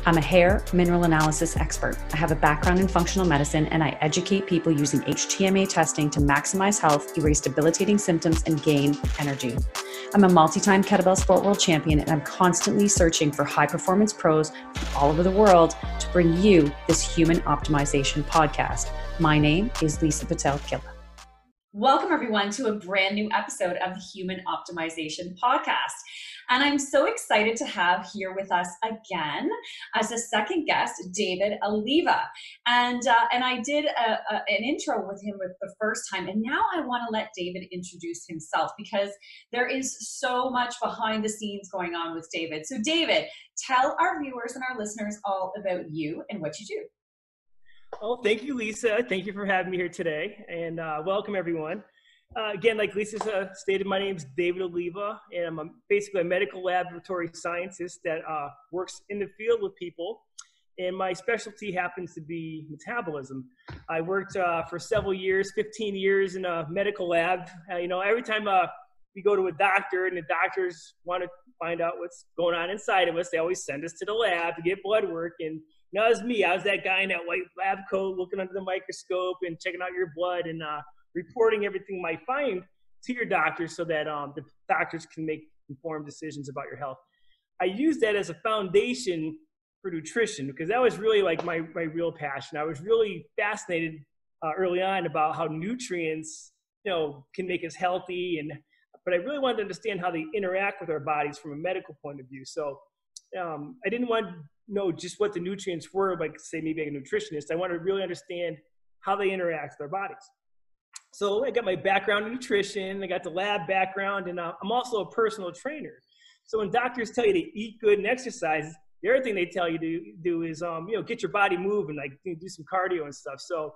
I'm a hair mineral analysis expert. I have a background in functional medicine, and I educate people using HTMA testing to maximize health, erase debilitating symptoms, and gain energy. I'm a multi-time kettlebell sport world champion, and I'm constantly searching for high-performance pros from all over the world to bring you this human optimization podcast. My name is Lisa Pitel-Killah. Welcome, everyone, to a brand new episode of the Human Optimization Podcast. And I'm so excited to have here with us again as a second guest, David Alleva. And I did an intro with him with the first time. And now I want to let David introduce himself because there is so much behind the scenes going on with David. So David, tell our viewers and our listeners all about you and what you do. Oh, thank you, Lisa. Thank you for having me here today. And welcome, everyone. Again, like Lisa stated, my name is David Alleva, and I'm basically a medical laboratory scientist that works in the field with people. And my specialty happens to be metabolism. I worked for several years, 15 years in a medical lab. Every time we go to a doctor and the doctors want to find out what's going on inside of us, they always send us to the lab to get blood work. And that was me. I was that guy in that white lab coat looking under the microscope and checking out your blood and reporting everything you might find to your doctor so that the doctors can make informed decisions about your health. I use that as a foundation for nutrition because that was really like my real passion. I was really fascinated early on about how nutrients, can make us healthy, but I really wanted to understand how they interact with our bodies from a medical point of view. So I didn't want to know just what the nutrients were, like say maybe like a nutritionist. I wanted to really understand how they interact with our bodies. So I got my background in nutrition, I got the lab background, and I'm also a personal trainer. So when doctors tell you to eat good and exercise, the other thing they tell you to do is, get your body moving, like do some cardio and stuff. So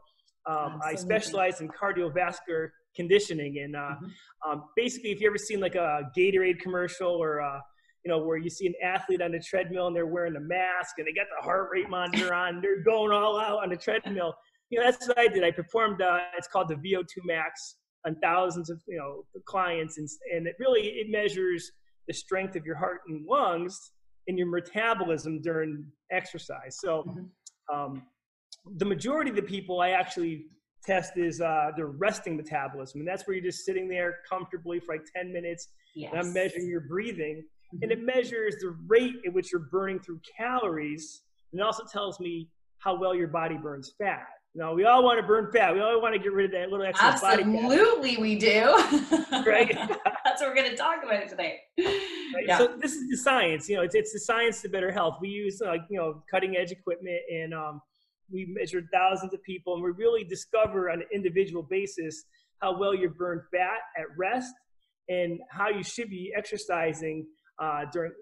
I specialize in cardiovascular conditioning. And basically, if you ever seen like a Gatorade commercial or where you see an athlete on the treadmill and they're wearing a mask and they got the heart rate monitor on, they're going all out on the treadmill. That's what I did. I performed, it's called the VO2 max on thousands of, clients. And it measures the strength of your heart and lungs and your metabolism during exercise. So the majority of the people I actually test is their resting metabolism. And that's where you're just sitting there comfortably for like 10 minutes. Yes. And I'm measuring your breathing. And it measures the rate at which you're burning through calories. And it also tells me how well your body burns fat. We all want to burn fat. We all want to get rid of that little excess body fat. Absolutely, we do. Right? That's what we're going to talk about today. Right? Yeah. So this is the science. It's the science to better health. We use cutting edge equipment, and we measure thousands of people, and we really discover on an individual basis how well you burn fat at rest and how you should be exercising during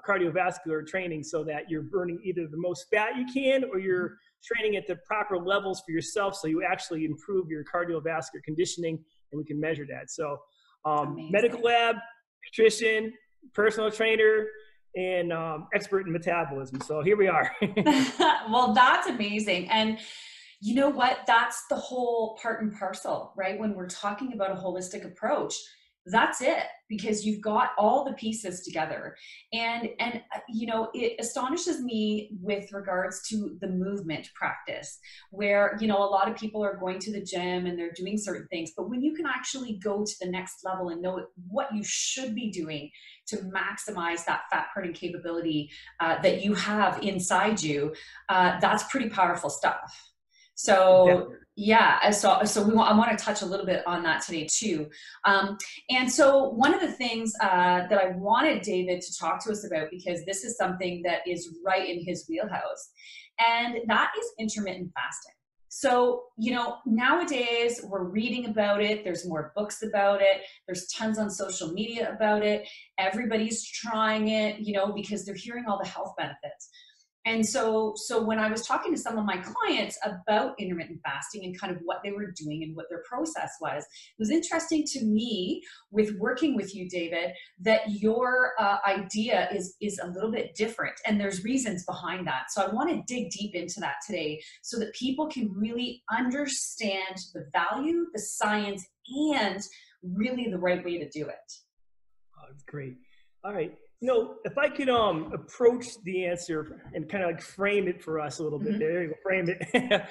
cardiovascular training so that you're burning either the most fat you can or you're training at the proper levels for yourself so you actually improve your cardiovascular conditioning, and we can measure that. So medical lab, nutrition, personal trainer, and expert in metabolism. So here we are. Well, that's amazing. And you know what? That's the whole part and parcel, right? When we're talking about a holistic approach, that's it, because you've got all the pieces together. And it astonishes me with regards to the movement practice where, a lot of people are going to the gym and they're doing certain things, but when you can actually go to the next level and know what you should be doing to maximize that fat burning capability that you have inside you, that's pretty powerful stuff. So definitely. Yeah, so I want to touch a little bit on that today too. And so one of the things that I wanted David to talk to us about, because this is something that is right in his wheelhouse, and that is intermittent fasting. So, nowadays we're reading about it. There's more books about it. There's tons on social media about it. Everybody's trying it, because they're hearing all the health benefits. And so when I was talking to some of my clients about intermittent fasting and kind of what they were doing and what their process was, it was interesting to me with working with you, David, that your idea is a little bit different, and there's reasons behind that. So I want to dig deep into that today so that people can really understand the value, the science, and really the right way to do it. Oh, that's great. All right. if I could approach the answer and kind of like frame it for us a little bit, there you go, frame it.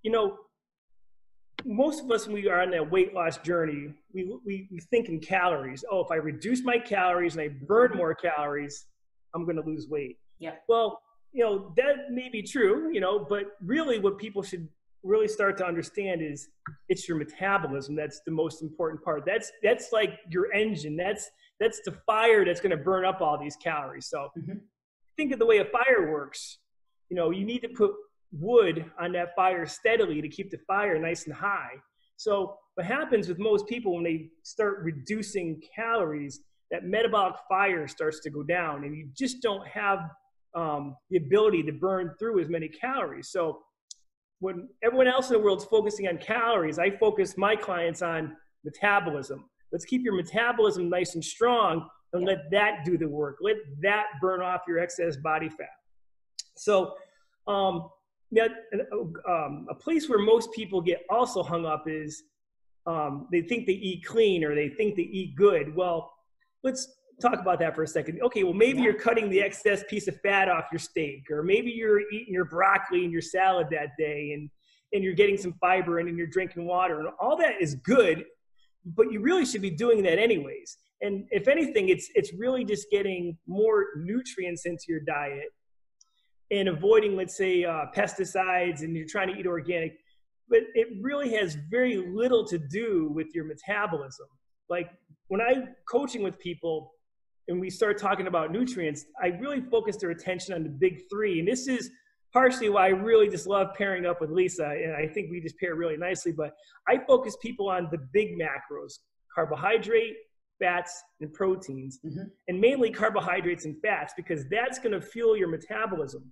You know, most of us, when we are on that weight loss journey, we think in calories. Oh, if I reduce my calories and I burn more calories, I'm going to lose weight. Yeah. Well, that may be true, but really what people should really start to understand is it's your metabolism that's the most important part. That's like your engine. That's the fire that's going to burn up all these calories. So think of the way a fire works. You need to put wood on that fire steadily to keep the fire nice and high. So what happens with most people when they start reducing calories, that metabolic fire starts to go down, and you just don't have the ability to burn through as many calories. So when everyone else in the world is focusing on calories, I focus my clients on metabolism. Let's keep your metabolism nice and strong and let that do the work. Let that burn off your excess body fat. So a place where most people get also hung up is they think they eat clean or they think they eat good. Well, let's talk about that for a second. Okay, well, maybe you're cutting the excess piece of fat off your steak, or maybe you're eating your broccoli and your salad that day, and you're getting some fiber in and you're drinking water, and all that is good, but you really should be doing that anyways. And if anything, it's really just getting more nutrients into your diet and avoiding, let's say, pesticides, and you're trying to eat organic, but it really has very little to do with your metabolism. Like when I'm coaching with people and we start talking about nutrients, I really focus their attention on the big three. And this is partially why I really just love pairing up with Lisa. And I think we just pair really nicely, but I focus people on the big macros: carbohydrate, fats, and proteins, and mainly carbohydrates and fats, because that's going to fuel your metabolism.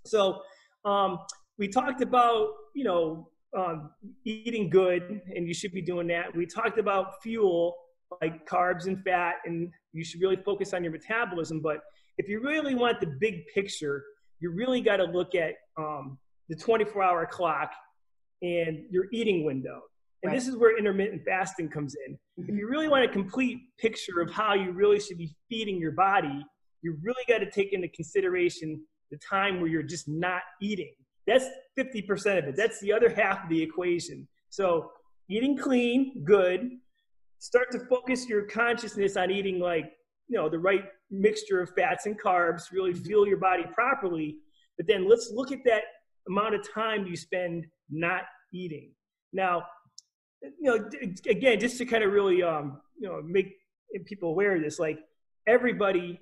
So we talked about, eating good, and you should be doing that. We talked about fuel, like carbs and fat, and you should really focus on your metabolism. But if you really want the big picture, you really got to look at the 24-hour clock and your eating window. And this is where intermittent fasting comes in. If you really want a complete picture of how you really should be feeding your body, you really got to take into consideration the time where you're just not eating. That's 50% of it. That's the other half of the equation. So eating clean, good. Start to focus your consciousness on eating the right mixture of fats and carbs, really fuel your body properly. But then let's look at that amount of time you spend not eating. Now, again, just to kind of really, make people aware of this, like everybody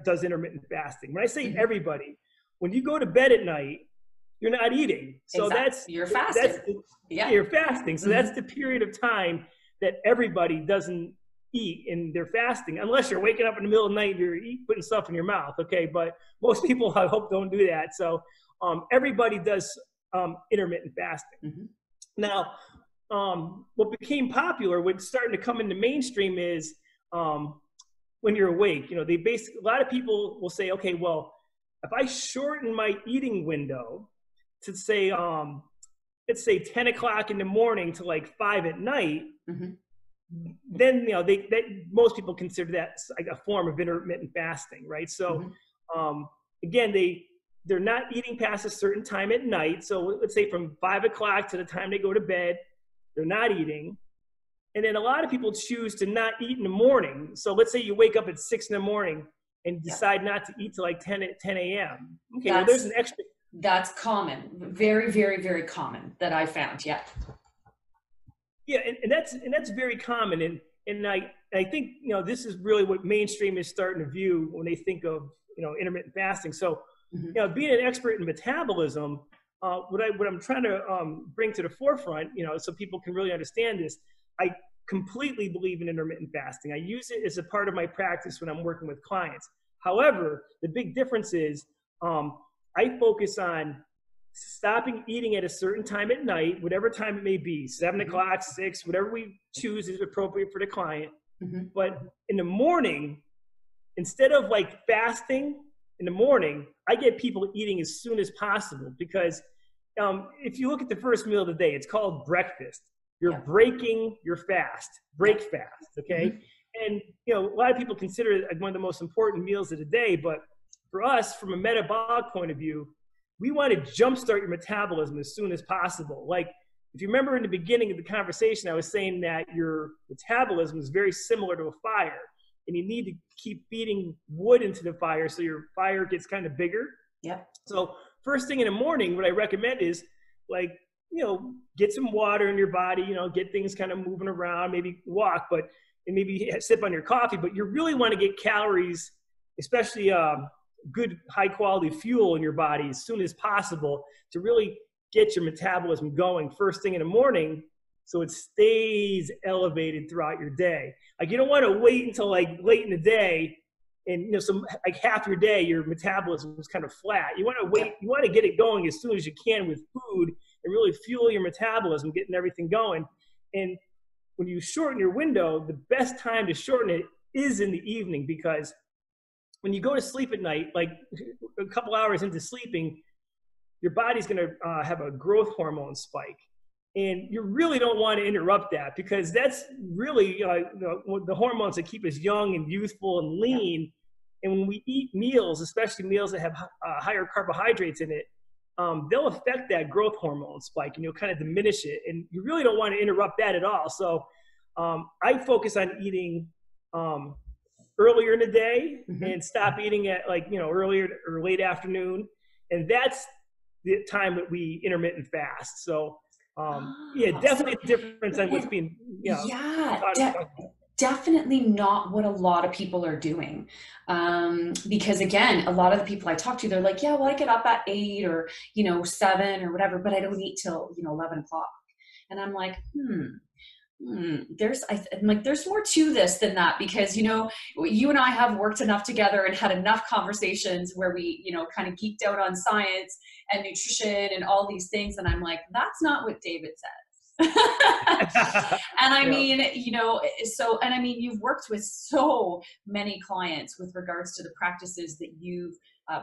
does intermittent fasting. When I say everybody, when you go to bed at night, you're not eating. So you're fasting. You're fasting. So that's the period of time that everybody doesn't eat in their fasting, unless you're waking up in the middle of the night and you're putting stuff in your mouth. Okay. But most people, I hope, don't do that. So everybody does intermittent fasting. Now, what became popular, what's starting to come into mainstream is when you're awake. A lot of people will say, okay, well, if I shorten my eating window to say, let's say 10 o'clock in the morning to like 5 at night, then most people consider that like a form of intermittent fasting, right? So again, they're not eating past a certain time at night. So let's say from 5 o'clock to the time they go to bed, they're not eating. And then a lot of people choose to not eat in the morning. So let's say you wake up at 6 in the morning and decide not to eat till like 10 a.m. Okay, well, there's an extra. That's common. Very, very, very common that I found. Yeah. Yeah, and that's very common. And I think, this is really what mainstream is starting to view when they think of, intermittent fasting. So, being an expert in metabolism, what I'm trying to bring to the forefront, so people can really understand this, I completely believe in intermittent fasting. I use it as a part of my practice when I'm working with clients. However, the big difference is I focus on stopping eating at a certain time at night, whatever time it may be, 7 o'clock, 6, whatever we choose is appropriate for the client. But in the morning, instead of like fasting in the morning, I get people eating as soon as possible, because if you look at the first meal of the day, it's called breakfast. You're breaking your fast, break fast, okay? And, you know, a lot of people consider it like one of the most important meals of the day, but for us, from a metabolic point of view, we want to jumpstart your metabolism as soon as possible. Like, if you remember in the beginning of the conversation, I was saying that your metabolism is very similar to a fire, and you need to keep feeding wood into the fire so your fire gets kind of bigger. Yep. So first thing in the morning, what I recommend is, like, you know, get some water in your body, you know, get things kind of moving around, maybe walk, and maybe sip on your coffee, but you really want to get calories, especially good high quality fuel in your body as soon as possible to really get your metabolism going first thing in the morning, so it stays elevated throughout your day. Like, you don't want to wait until like late in the day and, you know, some like half your day your metabolism is kind of flat. You want to wait, you want to get it going as soon as you can with food and really fuel your metabolism, getting everything going. And when you shorten your window, the best time to shorten it is in the evening, because when you go to sleep at night, like a couple hours into sleeping, your body's going to have a growth hormone spike. And you really don't want to interrupt that, because that's really the hormones that keep us young and youthful and lean. And when we eat meals, especially meals that have higher carbohydrates in it, they'll affect that growth hormone spike, and you'll kind of diminish it. And you really don't want to interrupt that at all. So I focus on eating earlier in the day and stop eating at, like, you know, earlier or late afternoon. And that's the time that we intermittent fast. So yeah, definitely a difference on what's being, you know, definitely not what a lot of people are doing. Because again, a lot of the people I talk to, they're like, yeah, well, I get up at 8 or, you know, 7 or whatever, but I don't eat till, you know, 11 o'clock. And I'm like, there's more to this than that, because, you know, you and I have worked enough together and had enough conversations where we, you know, kind of geeked out on science and nutrition and all these things. And I'm like, that's not what David says. And I mean, you know, so, and I mean, you've worked with so many clients with regards to the practices that you've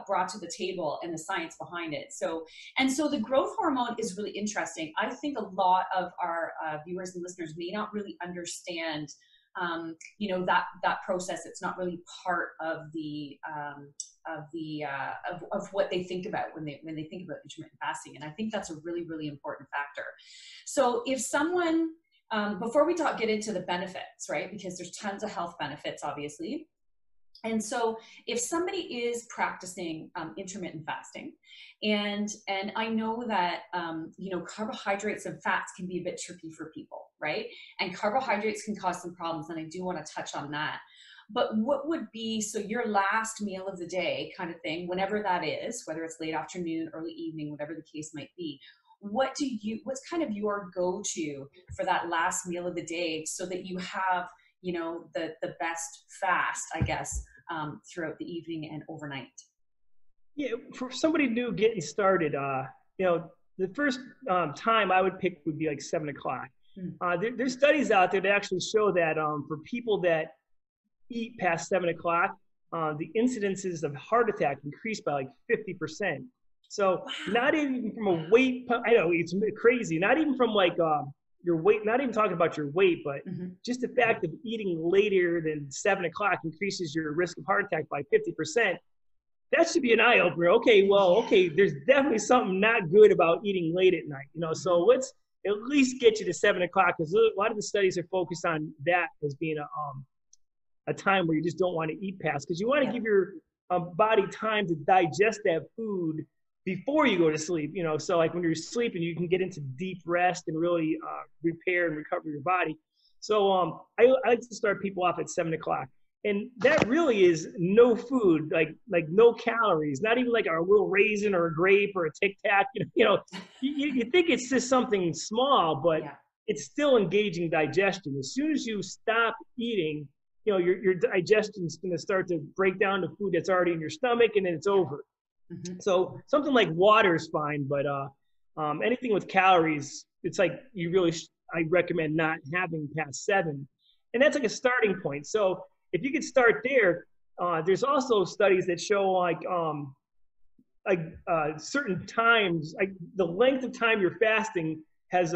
brought to the table and the science behind it. So, and so the growth hormone is really interesting. I think a lot of our viewers and listeners may not really understand, you know, that process. It's not really part of the of what they think about when they think about intermittent fasting. And I think that's a really, really important factor. So if someone, before we get into the benefits, right? Because there's tons of health benefits, obviously. And so if somebody is practicing intermittent fasting, and I know that, you know, carbohydrates and fats can be a bit tricky for people, right? And carbohydrates can cause some problems, and I do want to touch on that. But what would be, so your last meal of the day kind of thing, whenever that is, whether it's late afternoon, early evening, whatever the case might be, what's kind of your go-to for that last meal of the day, so that you have, you know, the best fast, I guess, throughout the evening and overnight? Yeah, for somebody new getting started, you know, the first time I would pick would be like 7 o'clock. There's studies out there that actually show that for people that eat past 7 o'clock, the incidences of heart attack increase by like 50%. So not even from a weight, I know it's crazy, not even from like your weight, not even talking about your weight, but just the fact of eating later than 7 o'clock increases your risk of heart attack by 50%. That should be an eye opener. Okay, well, okay, there's definitely something not good about eating late at night, you know, so let's at least get you to 7 o'clock, because a lot of the studies are focused on that as being a time where you just don't want to eat past, because you want to give your body time to digest that food before you go to sleep, you know. So like when you're sleeping, you can get into deep rest and really repair and recover your body. So I like to start people off at 7 o'clock. And that really is no food, like no calories, not even like a little raisin or a grape or a Tic Tac. You think it's just something small, but it's still engaging digestion. As soon as you stop eating, you know, your digestion is going to start to break down the food that's already in your stomach, and then it's over. So something like water is fine, but anything with calories, it's like I recommend not having past 7. And that's like a starting point. So if you could start there, there's also studies that show like certain times, like the length of time you're fasting has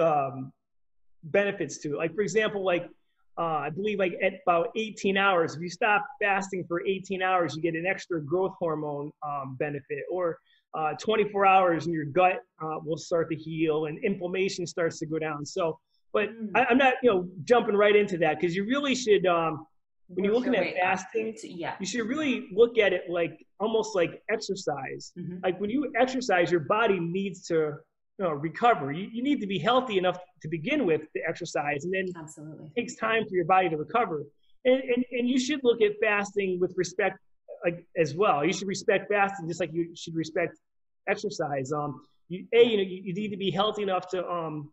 benefits to it. Like, for example, like I believe like at about 18 hours, if you stop fasting for 18 hours, you get an extra growth hormone benefit, or 24 hours and your gut will start to heal and inflammation starts to go down. So, but I'm not, jumping right into that, because you really should, when you're looking at fasting, you should really look at it like almost like exercise. Like when you exercise, your body needs to recover. You need to be healthy enough to begin with to exercise, and then it takes time for your body to recover. And you should look at fasting with respect, like, as well. You should respect fasting just like you should respect exercise. You need to be healthy enough to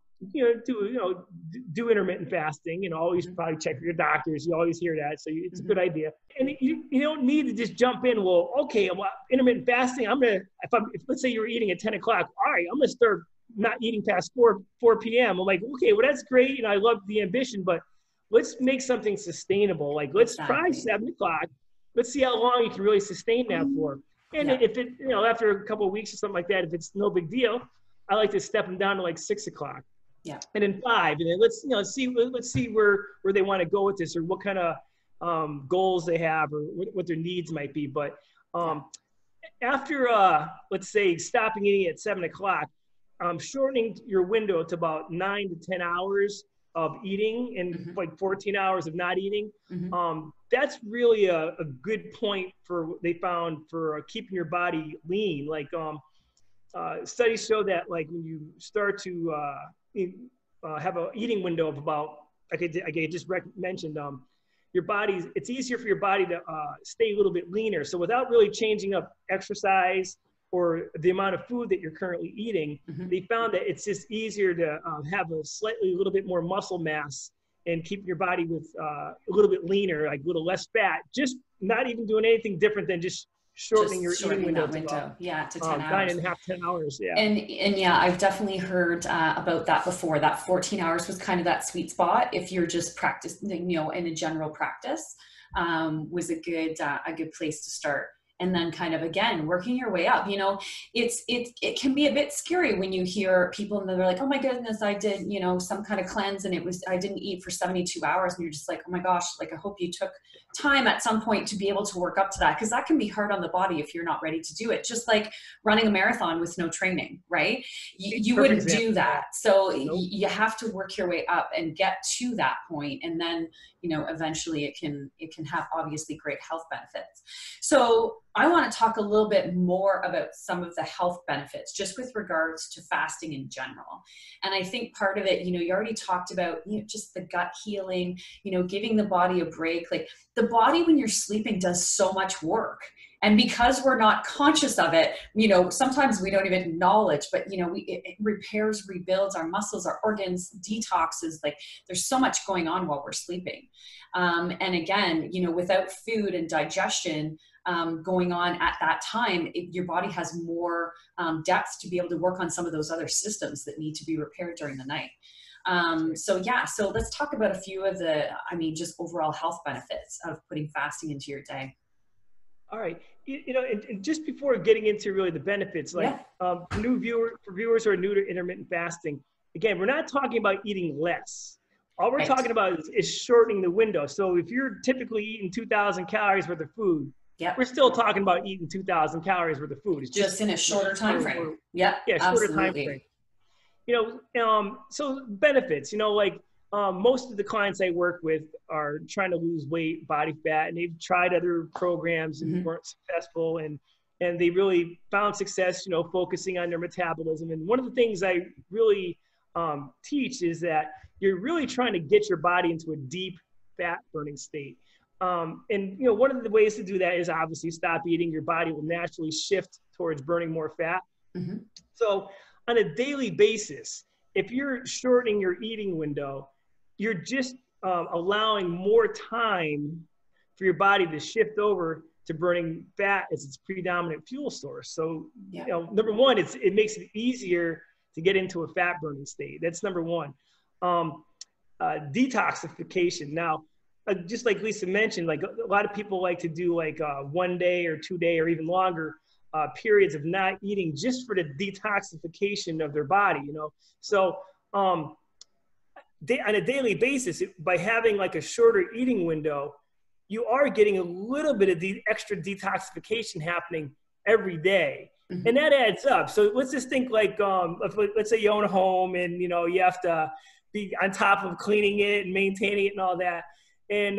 do intermittent fasting, and always probably check with your doctors. You always hear that, so it's a good idea. And you don't need to just jump in. Well, okay, well, intermittent fasting. If let's say you're eating at 10 o'clock, all right, I'm gonna start not eating past 4 p.m. I'm like, okay, well, that's great, I love the ambition, but let's make something sustainable. Like, let's try 7 o'clock. Let's see how long you can really sustain that for. And if it, after a couple of weeks or something like that, if it's no big deal, I like to step them down to like 6 o'clock. Yeah. And then 5, and then let's see where they want to go with this, or what kind of goals they have, or what their needs might be. But after let's say stopping eating at 7 o'clock, shortening your window to about 9 to 10 hours of eating and like 14 hours of not eating. That's really a good point they found for keeping your body lean. Like studies show that, like, when you start to have an eating window of about, like I just mentioned, it's easier for your body to stay a little bit leaner. So without really changing up exercise or the amount of food that you're currently eating, they found that it's just easier to have a little bit more muscle mass and keep your body with a little bit leaner, like a little less fat, just not even doing anything different than just shortening your eating window. To 10 9 hours. and a half, 10 hours. Yeah. And yeah, I've definitely heard about that before. That 14 hours was kind of that sweet spot. If you're just practicing, in a general practice, was a good place to start. And then kind of, again, working your way up. It can be a bit scary when you hear people and they're like, oh my goodness, I did, some kind of cleanse, and I didn't eat for 72 hours. And you're just like, oh my gosh, like, I hope you took time at some point to be able to work up to that, because that can be hard on the body if you're not ready to do it. Just like running a marathon with no training, right? You wouldn't do that. So you have to work your way up and get to that point, and then eventually it can have obviously great health benefits. So I want to talk a little bit more about some of the health benefits just with regards to fasting in general. And I think part of it, you already talked about, just the gut healing, giving the body a break. Like, the body when you're sleeping does so much work. And because we're not conscious of it, sometimes we don't even acknowledge, but it repairs, rebuilds our muscles, our organs, detoxes. Like, there's so much going on while we're sleeping. And again, without food and digestion going on at that time, your body has more depth to be able to work on some of those other systems that need to be repaired during the night. So let's talk about a few of the, just overall health benefits of putting fasting into your day. All right. And just before getting into really the benefits, like for viewers who are new to intermittent fasting, again, we're not talking about eating less. All we're talking about is shortening the window. So if you're typically eating 2,000 calories worth of food, we're still talking about eating 2,000 calories worth of food. It's just in a shorter time frame. Shorter time frame. So benefits, most of the clients I work with are trying to lose weight, body fat, and they've tried other programs and weren't successful. And they really found success, focusing on their metabolism. And one of the things I really teach is that you're really trying to get your body into a deep fat burning state. And one of the ways to do that is obviously stop eating. Your body will naturally shift towards burning more fat. So on a daily basis, if you're shortening your eating window, you're just allowing more time for your body to shift over to burning fat as its predominant fuel source. So, number one, it makes it easier to get into a fat burning state. That's number one. Detoxification. Now, just like Lisa mentioned, like a lot of people like to do like 1 day or 2 day or even longer periods of not eating just for the detoxification of their body, So on a daily basis, by having like a shorter eating window, you are getting a little bit of the extra detoxification happening every day. Mm-hmm. And that adds up. So let's just think like, let's say you own a home and, you know, you have to be on top of cleaning it and maintaining it and all that. And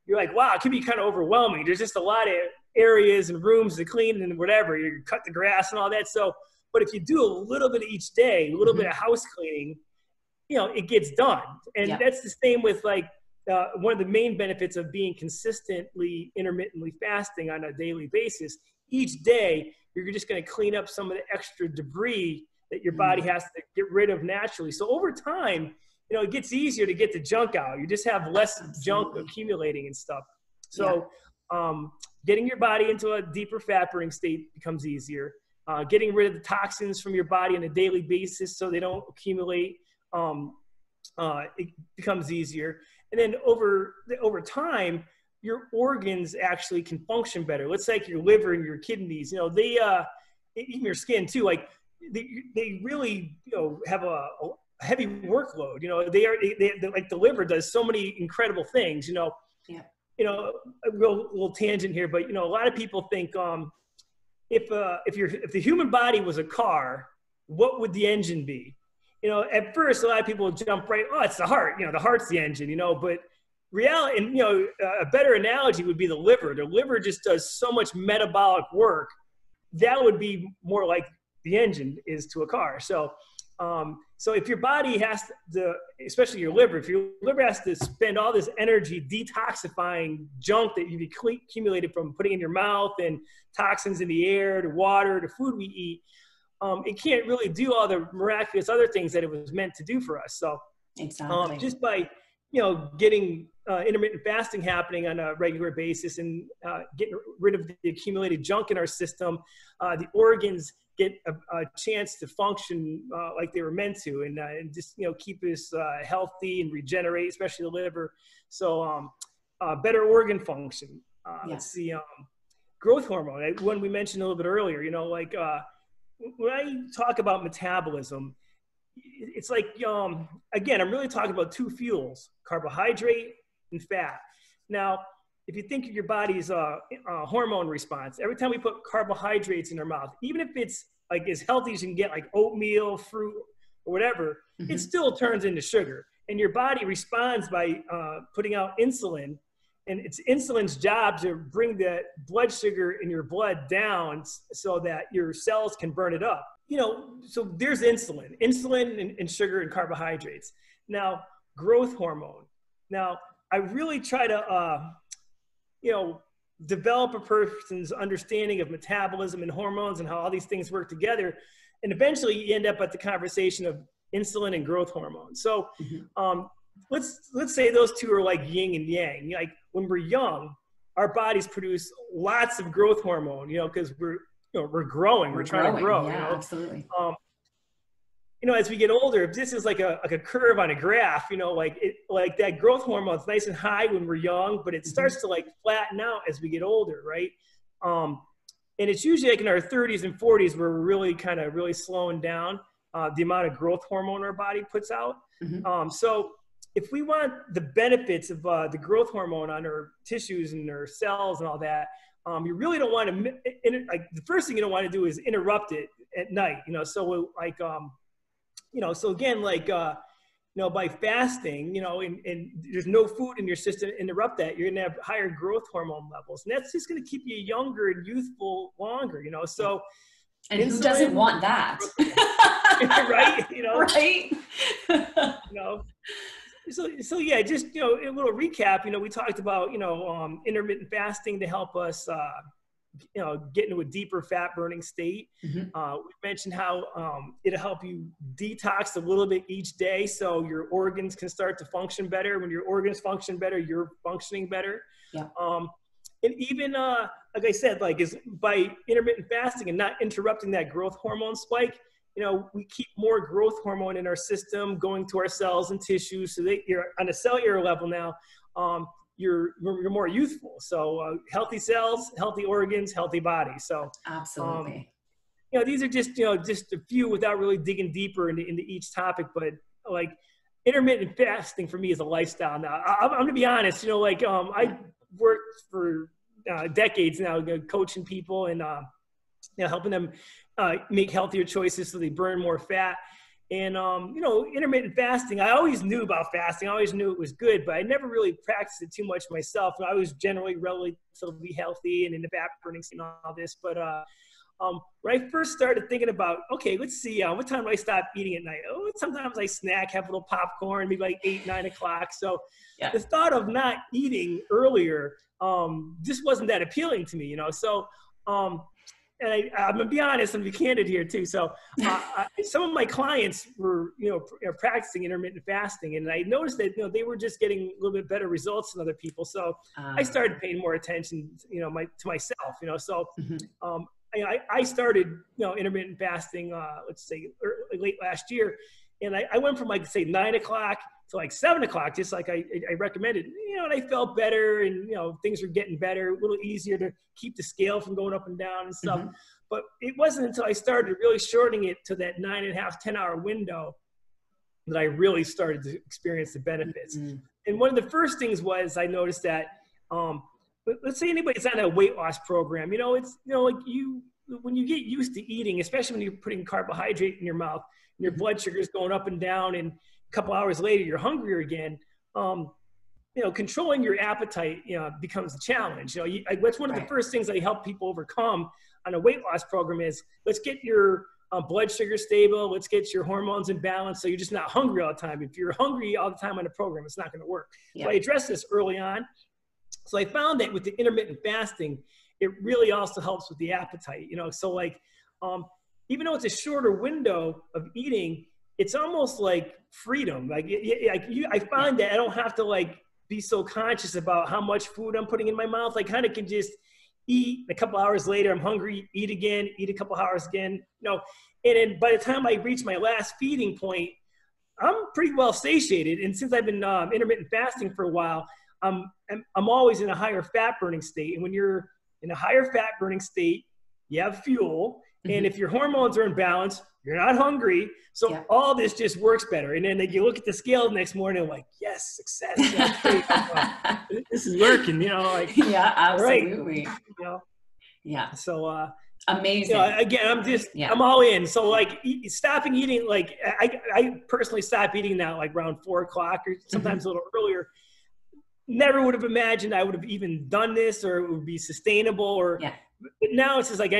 you're like, wow, it can be kind of overwhelming. There's just a lot of areas and rooms to clean and whatever. You cut the grass and all that. So, but if you do a little bit each day, a little bit of house cleaning, you know, it gets done. And that's the same with like, one of the main benefits of being consistently intermittently fasting on a daily basis. Each day, you're just going to clean up some of the extra debris that your body has to get rid of naturally. So over time, you know, it gets easier to get the junk out. You just have less junk accumulating and stuff. So getting your body into a deeper fat burning state becomes easier. Getting rid of the toxins from your body on a daily basis so they don't accumulate, it becomes easier. And then over time, your organs actually can function better. Let's say like your liver and your kidneys, you know, they, even your skin too, like they really, you know, have a heavy workload. You know, they like the liver does so many incredible things, you know. Yeah. You know, a little tangent here, but you know, a lot of people think if the human body was a car, what would the engine be? You know, at first, a lot of people jump right, oh, it's the heart. You know, the heart's the engine, you know, but reality, and, you know, a better analogy would be the liver. The liver just does so much metabolic work. That would be more like the engine is to a car. So, so if your body has to, especially your liver, if your liver has to spend all this energy detoxifying junk that you've accumulated from putting in your mouth and toxins in the air, the water, the food we eat, it can't really do all the miraculous other things that it was meant to do for us. So exactly. Just by, you know, getting intermittent fasting happening on a regular basis and getting rid of the accumulated junk in our system, the organs get a chance to function like they were meant to, and just, you know, keep us healthy and regenerate, especially the liver. So better organ function. Let's see, growth hormone, one we mentioned a little bit earlier, you know, like when I talk about metabolism, it's like, again, I'm really talking about two fuels, carbohydrate and fat. Now, if you think of your body's hormone response, every time we put carbohydrates in our mouth, even if it's like as healthy as you can get, like oatmeal, fruit, or whatever, it still turns into sugar. And your body responds by putting out insulin. And it's insulin's job to bring the blood sugar in your blood down so that your cells can burn it up. You know, so there's insulin and sugar and carbohydrates. Now, growth hormone. Now, I really try to, you know, develop a person's understanding of metabolism and hormones and how all these things work together. And eventually you end up at the conversation of insulin and growth hormone. So let's say those two are like yin and yang. Like when we're young, our bodies produce lots of growth hormone, you know, because we're growing, we're trying to grow. Yeah, you know? absolutely. You know, as we get older, if this is like a curve on a graph, you know, like that growth hormone is nice and high when we're young, but it starts to like flatten out as we get older, right? And it's usually like in our 30s and 40s where we're really slowing down the amount of growth hormone our body puts out. So if we want the benefits of the growth hormone on our tissues and our cells and all that, you really don't want to, like the first thing you don't want to do is interrupt it at night, you know? So like, you know, so again, like, you know, by fasting, you know, and there's no food in your system to interrupt that, you're going to have higher growth hormone levels. And that's just going to keep you younger and youthful longer, you know? So. And who doesn't want that? Right? You know? Right? You know? So yeah, just, you know, a little recap, you know, we talked about, you know, intermittent fasting to help us, you know, get into a deeper fat burning state. We mentioned how it'll help you detox a little bit each day so your organs can start to function better. When your organs function better, you're functioning better. Yeah. And even, like I said, like is by intermittent fasting and not interrupting that growth hormone spike, you know, we keep more growth hormone in our system going to our cells and tissues so that you're on a cellular level now, you're more youthful. So healthy cells, healthy organs, healthy body. So absolutely. You know, these are just, you know, just a few without really digging deeper into each topic, but like intermittent fasting for me is a lifestyle now. I'm going to be honest, like I worked for decades now, coaching people and helping them make healthier choices so they burn more fat. And, intermittent fasting, I always knew about fasting. I always knew it was good, but I never really practiced it too much myself. I was generally relatively healthy and into fat burning and all this. But when I first started thinking about, okay, let's see, what time do I stop eating at night? Oh, sometimes I snack, have a little popcorn, maybe like 8, 9 o'clock. So the thought of not eating earlier just wasn't that appealing to me, So, and I'm gonna be honest and be candid here too. So some of my clients were, practicing intermittent fasting, and I noticed that, they were just getting a little bit better results than other people. So I started paying more attention, to myself, So I started, intermittent fasting, let's say late last year. And I went from like, say 9 o'clock to like 7 o'clock, just like I recommended, and I felt better and, things were getting better, a little easier to keep the scale from going up and down and stuff. But it wasn't until I started really shortening it to that 9.5, 10-hour window that I really started to experience the benefits. And one of the first things was I noticed that, let's say anybody's on a weight loss program, it's, like when you get used to eating, especially when you're putting carbohydrate in your mouth, and your blood sugar is going up and down, and a couple hours later, you're hungrier again. Controlling your appetite, becomes a challenge. That's one of the first things I help people overcome on a weight loss program is let's get your blood sugar stable. Let's get your hormones in balance. So you're just not hungry all the time. If you're hungry all the time on a program, it's not going to work. So I addressed this early on. So I found that with the intermittent fasting, it really also helps with the appetite, So like, even though it's a shorter window of eating, it's almost like freedom. Like I find that I don't have to like be so conscious about how much food I'm putting in my mouth. I kind of can just eat. A couple hours later, I'm hungry, eat again, eat a couple hours again, And then by the time I reach my last feeding point, I'm pretty well satiated. And since I've been intermittent fasting for a while, I'm always in a higher fat burning state. And when you're in a higher fat burning state, you have fuel. And if your hormones are in balance, you're not hungry. So all this just works better. And then you look at the scale the next morning, I'm like, yes, success. This is working, Yeah, absolutely. Right? So, amazing. Again, I'm all in. So like stopping eating, like I personally stop eating now, like around 4 o'clock or sometimes a little earlier. Never would have imagined I would have even done this or it would be sustainable but now it's just like,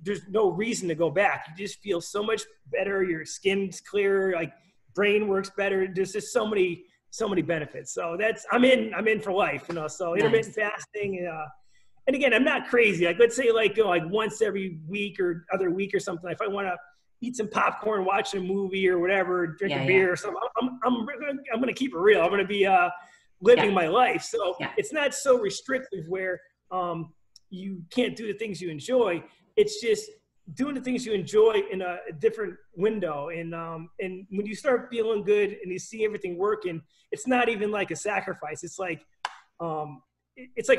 there's no reason to go back. You just feel so much better. Your skin's clearer, like brain works better. There's just so many benefits. So I'm in for life, so intermittent fasting. And again, I'm not crazy. Like, let's say like once every week or other week or something, if I want to eat some popcorn, watch a movie or whatever, drink a beer or something, I'm going to keep it real. I'm going to be, living my life. So it's not so restrictive where, you can't do the things you enjoy. It's just doing the things you enjoy in a different window. And when you start feeling good and you see everything working, it's not even like a sacrifice. It's like a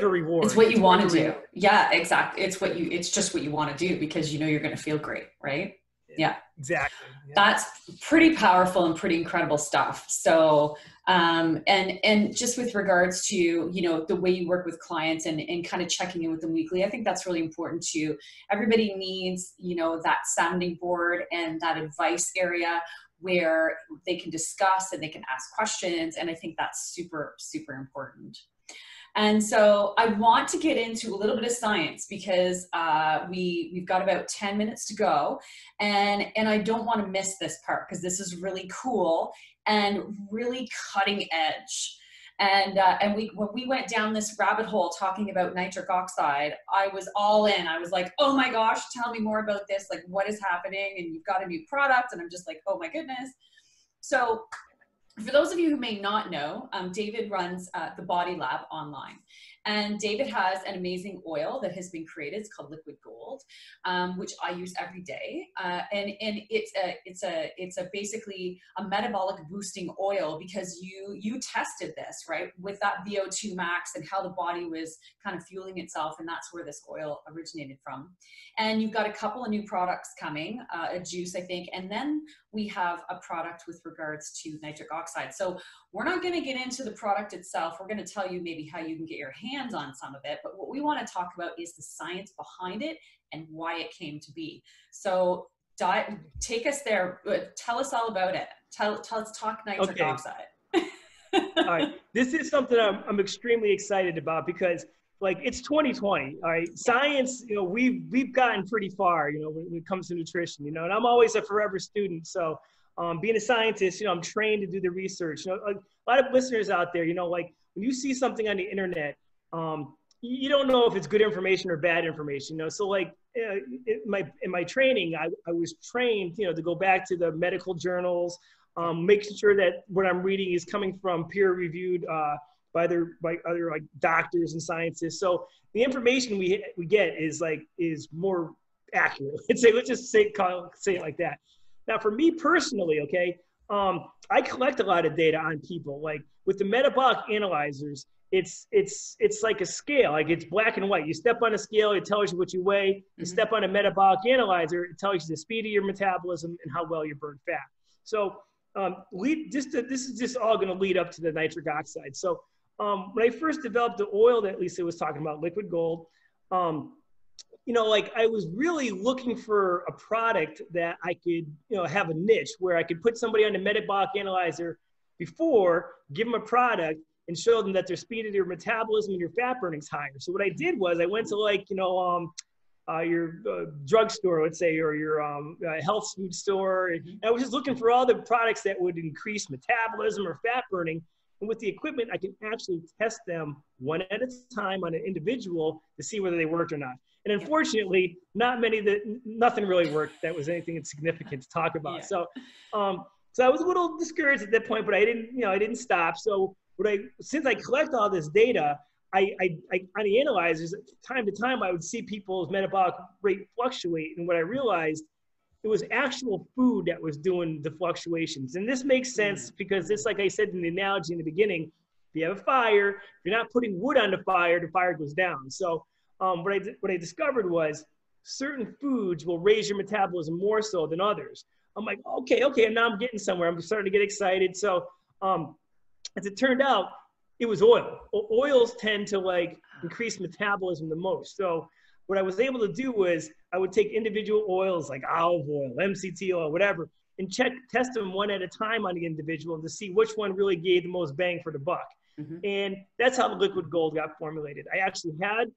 reward. It's what you want to do. Yeah, exactly. It's just what you want to do because you're going to feel great. Right. Yeah, exactly. Yeah. That's pretty powerful and pretty incredible stuff. So, and just with regards to, the way you work with clients and kind of checking in with them weekly, I think that's really important too. Everybody needs, that sounding board and that advice area where they can discuss and they can ask questions. And I think that's super, super important. And so I want to get into a little bit of science because we've got about 10 minutes to go. And I don't want to miss this part because this is really cool and really cutting edge. And when we went down this rabbit hole talking about nitric oxide, I was all in. I was like, oh my gosh, tell me more about this. Like, what is happening? And you've got a new product. And I'm just like, oh my goodness. So for those of you who may not know, David runs the Body Lab online. And David has an amazing oil that has been created. It's called Liquid Gold, which I use every day. And it's a basically a metabolic boosting oil, because you tested this, right, with that VO2 max and how the body was kind of fueling itself, and that's where this oil originated from. And you've got a couple of new products coming, a juice, I think, and then we have a product with regards to nitric oxide. So we're not going to get into the product itself. We're going to tell you maybe how you can get your hands on some of it, but what we want to talk about is the science behind it and why it came to be. So take us there. Tell us all about it. Let's talk nitric oxide. All right. This is something I'm extremely excited about, because like it's 2020. All right. Science, you know, we've gotten pretty far, you know, when it comes to nutrition, you know, and I'm always a forever student. So being a scientist, you know, I'm trained to do the research. You know, like a lot of listeners out there, you know, like when you see something on the internet, you don't know if it's good information or bad information, you know? So like in my training, I was trained, you know, to go back to the medical journals, making sure that what I'm reading is coming from peer reviewed, by other like doctors and scientists. So the information we get is more accurate. Let's just say it like that. Now for me personally, okay, I collect a lot of data on people. Like with the metabolic analyzers, it's like a scale, like it's black and white. You step on a scale, it tells you what you weigh. You step on a metabolic analyzer, it tells you the speed of your metabolism and how well you burn fat. So this is just all going to lead up to the nitric oxide. So when I first developed the oil that Lisa was talking about, Liquid Gold, you know, like I was really looking for a product that I could, you know, have a niche where I could put somebody on the metabolic analyzer before, give them a product and show them that their speed of your metabolism and your fat burning is higher. So what I did was I went to like, you know, your drugstore, let's say, or your health food store. And I was just looking for all the products that would increase metabolism or fat burning. And with the equipment, I can actually test them one at a time on an individual to see whether they worked or not. And unfortunately, nothing really worked that was anything significant to talk about. Yeah. So I was a little discouraged at that point, but I didn't stop. So since I collect all this data, I on the analyzers, time to time, I would see people's metabolic rate fluctuate. And what I realized, it was actual food that was doing the fluctuations. And this makes sense because this, like I said in the analogy in the beginning, if you have a fire, if you're not putting wood on the fire goes down. So what I discovered was certain foods will raise your metabolism more so than others. I'm like, okay, and now I'm getting somewhere. I'm starting to get excited. So as it turned out, it was oil. Oils tend to like increase metabolism the most. So what I was able to do was I would take individual oils like olive oil, MCT oil, whatever, and test them one at a time on the individual to see which one really gave the most bang for the buck. And that's how the Liquid Gold got formulated. I actually had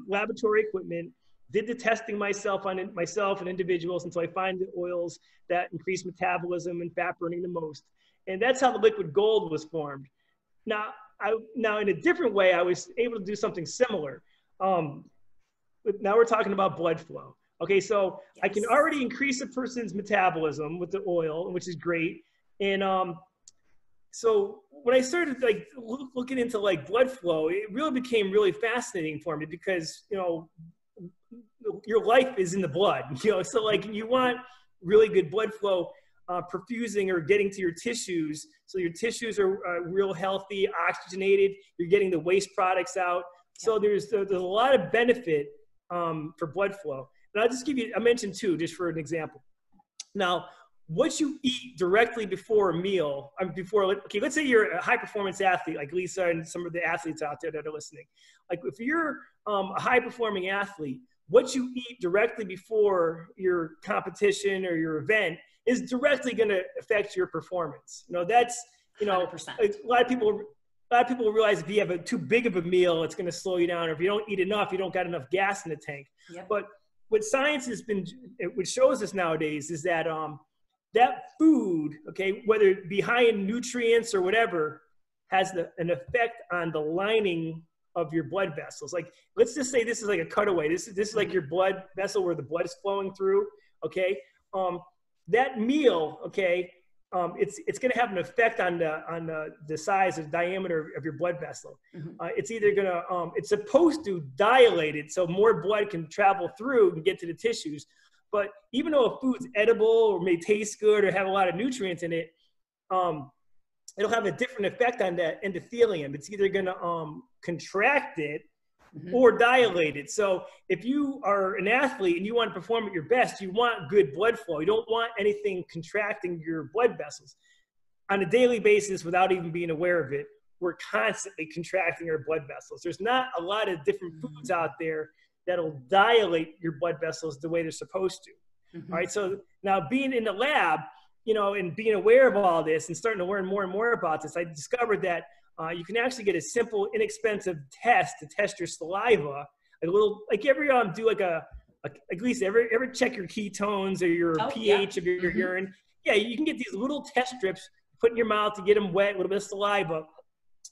laboratory equipment, did the testing myself and individuals until I find the oils that increase metabolism and fat burning the most. And that's how the Liquid Gold was formed. Now in a different way, I was able to do something similar. Now we're talking about blood flow. Okay, so I can already increase a person's metabolism with the oil, which is great. And so when I started like looking into like blood flow, it really became really fascinating for me because, you know, your life is in the blood, you know, so like you want really good blood flow perfusing or getting to your tissues. So your tissues are real healthy, oxygenated, you're getting the waste products out. So there's a lot of benefit for blood flow. And I'll just I mentioned two, just for an example. Now, what you eat directly before a meal, let's say you're a high performance athlete, like Lisa and some of the athletes out there that are listening. Like if you're a high performing athlete, what you eat directly before your competition or your event is directly going to affect your performance. You know, that's, you know, 100%. A lot of people realize if you have too big of a meal, it's going to slow you down. Or if you don't eat enough, you don't got enough gas in the tank. But what science what shows us nowadays is that that food, okay, whether it be high in nutrients or whatever, has an effect on the lining of your blood vessels. Like, let's just say this is like a cutaway. This is like your blood vessel where the blood is flowing through, okay? That meal, okay, it's going to have an effect on the size or diameter of your blood vessel. It's either going to, it's supposed to dilate it so more blood can travel through and get to the tissues. But even though a food's edible or may taste good or have a lot of nutrients in it, it'll have a different effect on that endothelium. It's either going to contract it or dilate it. So if you are an athlete and you want to perform at your best, you want good blood flow. You don't want anything contracting your blood vessels. On a daily basis, without even being aware of it, we're constantly contracting our blood vessels. There's not a lot of different foods out there that'll dilate your blood vessels the way they're supposed to. All right. So now being in the lab, you know, and being aware of all this and starting to learn more and more about this, I discovered that you can actually get a simple, inexpensive test to test your saliva. A little, like every do like at least ever check your ketones or your pH of your urine. Yeah, you can get these little test strips, put in your mouth to get them wet, a little bit of saliva.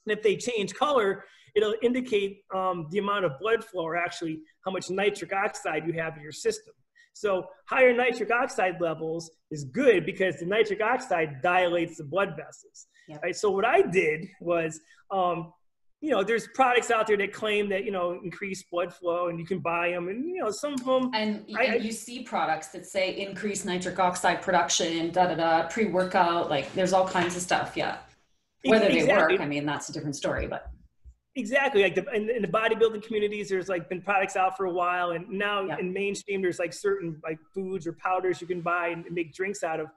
And if they change color, it'll indicate the amount of blood flow or actually how much nitric oxide you have in your system. So higher nitric oxide levels is good because the nitric oxide dilates the blood vessels. Right? So what I did was, you know, there's products out there that claim that, you know, increase blood flow and you can buy them. And, you know, some of them. And you see products that say increase nitric oxide production, pre-workout, like there's all kinds of stuff. Yeah. Whether they work, I mean, that's a different story, but. Exactly. Like in the bodybuilding communities, there's like been products out for a while, and now in mainstream, there's like certain like foods or powders you can buy and make drinks out of.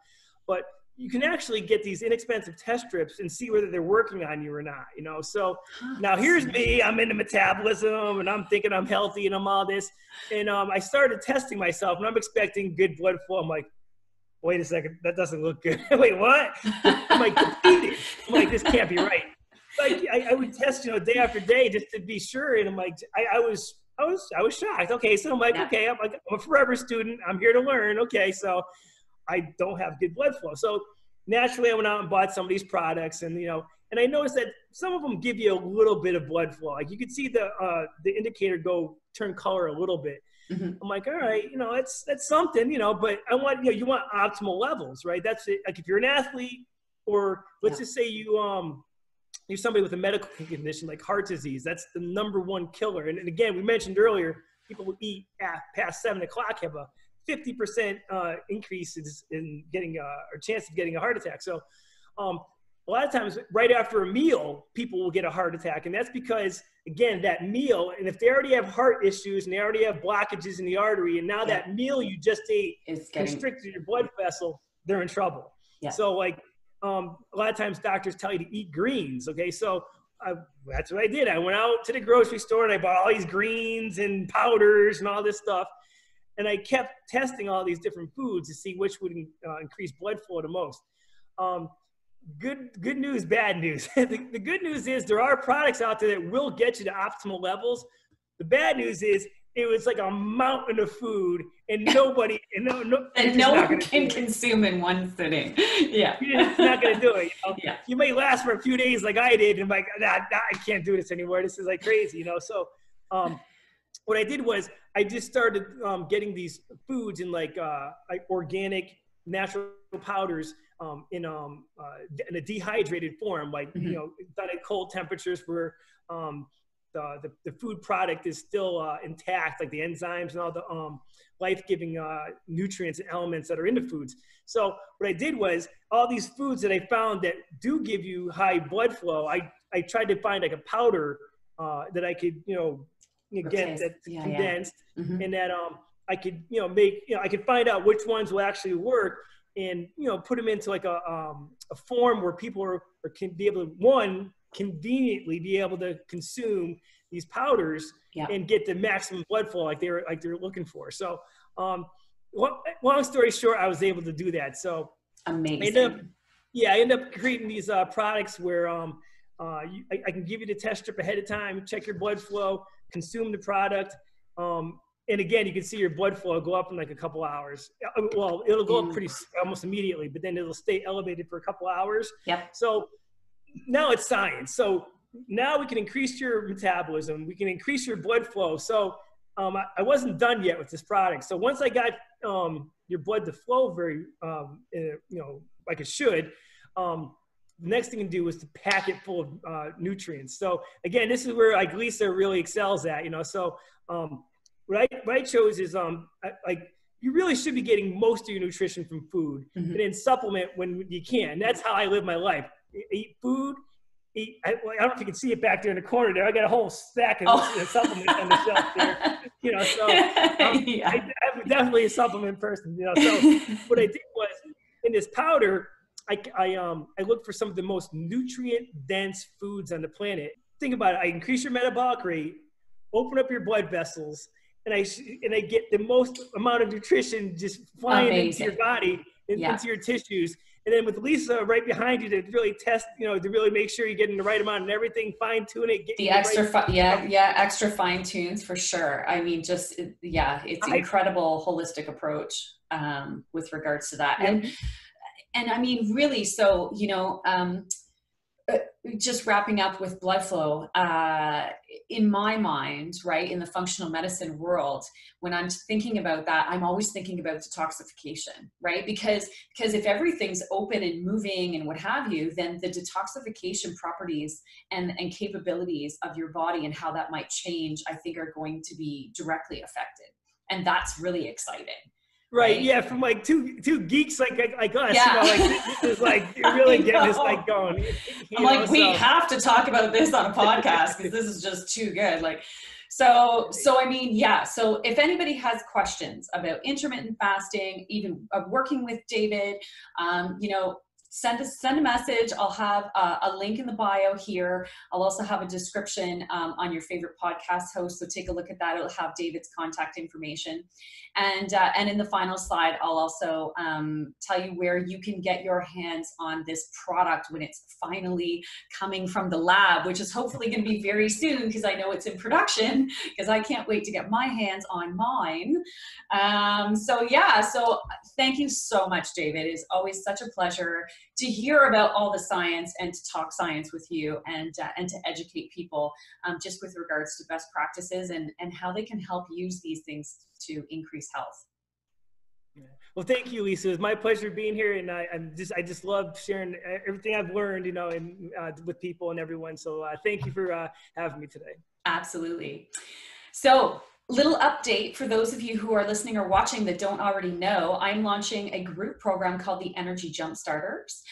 But you can actually get these inexpensive test strips and see whether they're working on you or not, you know? So now here's me, I'm into metabolism and I'm thinking I'm healthy and I'm all this. And I started testing myself and I'm expecting good blood flow. I'm like, wait a second, that doesn't look good. Wait, what? I'm like, defeated. I'm like, this can't be right. Like I would test, you know, day after day just to be sure. And I'm like, I was shocked. Okay. So I'm like, okay, I'm a forever student. I'm here to learn. Okay. So I don't have good blood flow. So naturally I went out and bought some of these products and, you know, and I noticed that some of them give you a little bit of blood flow. Like you could see the indicator turn color a little bit. I'm like, all right, you know, that's something, you know, but I want, you know, you want optimal levels, right? That's it. Like if you're an athlete or let's just say you're somebody with a medical condition like heart disease, that's the #1 killer. And again, we mentioned earlier, people who eat past 7 o'clock have a 50% increase in getting or chance of getting a heart attack. So a lot of times right after a meal, people will get a heart attack. And that's because, again, that meal, and if they already have heart issues and they already have blockages in the artery, and now that meal you just ate constricted your blood vessel, they're in trouble. So like a lot of times doctors tell you to eat greens. Okay. So that's what I did. I went out to the grocery store and I bought all these greens and powders and all this stuff. And I kept testing all these different foods to see which would increase blood flow the most. Good news, bad news. The good news is there are products out there that will get you to optimal levels. The bad news is it was like a mountain of food and nobody, and no one can consume in one sitting. Yeah. It's not going to do it. You know? You may last for a few days like I did and I'm like, nah, I can't do this anymore. This is like crazy, you know? So, what I did was I just started getting these foods in like organic natural powders in a dehydrated form, like you know, done at cold temperatures where the food product is still intact, like the enzymes and all the life-giving nutrients and elements that are in the foods. So what I did was all these foods that I found that do give you high blood flow, I tried to find like a powder that I could, you know, get that's condensed and that I could, you know, make, you know, I could find out which ones will actually work and, you know, put them into like a form where people can be able to, conveniently be able to consume these powders and get the maximum blood flow like they're looking for. So long story short, I was able to do that. So amazing. I ended up creating these products where I can give you the test strip ahead of time, check your blood flow, consume the product. And again, you can see your blood flow go up in like a couple hours. Well, it'll go up almost immediately, but then it'll stay elevated for a couple hours. So now it's science. So now we can increase your metabolism. We can increase your blood flow. So I wasn't done yet with this product. So once I got your blood to flow very, you know, like it should, the next thing to do is to pack it full of nutrients. So again, this is where like Lisa really excels at, So what I chose is you really should be getting most of your nutrition from food, and then supplement when you can. That's how I live my life. Eat food. I don't know if you can see it back there in the corner there. I got a whole stack of supplements on the shelf there. So I'm definitely a supplement person. So what I did was in this powder, I look for some of the most nutrient dense foods on the planet. Think about it. I increase your metabolic rate, open up your blood vessels, and I get the most amount of nutrition just flying into your body, into your tissues. And then with Lisa right behind you to really test, to really make sure you're getting the right amount and everything, fine tune it. Get the extra, extra fine tunes for sure. I mean, it's incredible holistic approach with regards to that. And I mean, really, so, just wrapping up with blood flow, in my mind, right, in the functional medicine world, when I'm thinking about that, I'm always thinking about detoxification, right? Because if everything's open and moving and what have you, then the detoxification properties and capabilities of your body and how that might change, I think are going to be directly affected. And that's really exciting. Right. Yeah. From like two geeks like us, this is like you're really getting this like going. We have to talk about this on a podcast because this is just too good. So I mean, so if anybody has questions about intermittent fasting, even working with David, send a message. I'll have a link in the bio here. I'll also have a description on your favorite podcast host. So take a look at that. It'll have David's contact information. And in the final slide, I'll also tell you where you can get your hands on this product when it's finally coming from the lab, which is hopefully going to be very soon because I know it's in production because I can't wait to get my hands on mine. So thank you so much, David. It's always such a pleasure to hear about all the science and to talk science with you and to educate people just with regards to best practices and how they can help use these things to increase health. Well, thank you, Lisa. It's my pleasure being here, and I just love sharing everything I've learned, with people and everyone. So thank you for having me today. Absolutely. So, little update for those of you who are listening or watching that don't already know, I'm launching a group program called the Energy Jumpstarters.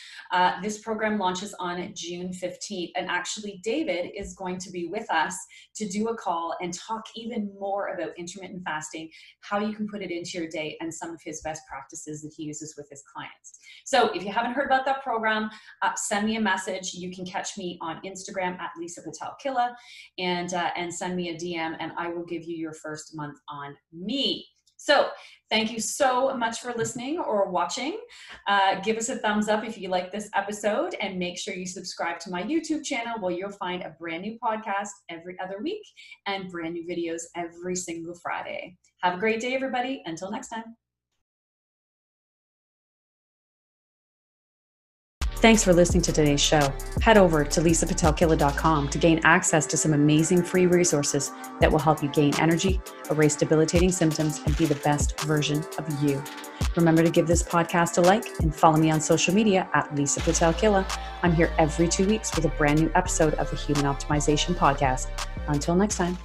This program launches on June 15th, and actually David is going to be with us to do a call and talk even more about intermittent fasting, how you can put it into your day, and some of his best practices that he uses with his clients. So if you haven't heard about that program, send me a message. You can catch me on Instagram at Lisa Pitel-Killah and send me a DM, and I will give you your first month on me. So thank you so much for listening or watching. Give us a thumbs up if you like this episode, and make sure you subscribe to my YouTube channel where you'll find a brand new podcast every other week and brand new videos every single Friday. Have a great day, everybody. Until next time. Thanks for listening to today's show. Head over to lisapitelkillah.com to gain access to some amazing free resources that will help you gain energy, erase debilitating symptoms, and be the best version of you. Remember to give this podcast a like and follow me on social media at Lisa Pitel-Killah. I'm here every 2 weeks with a brand new episode of the Human Optimization Podcast. Until next time.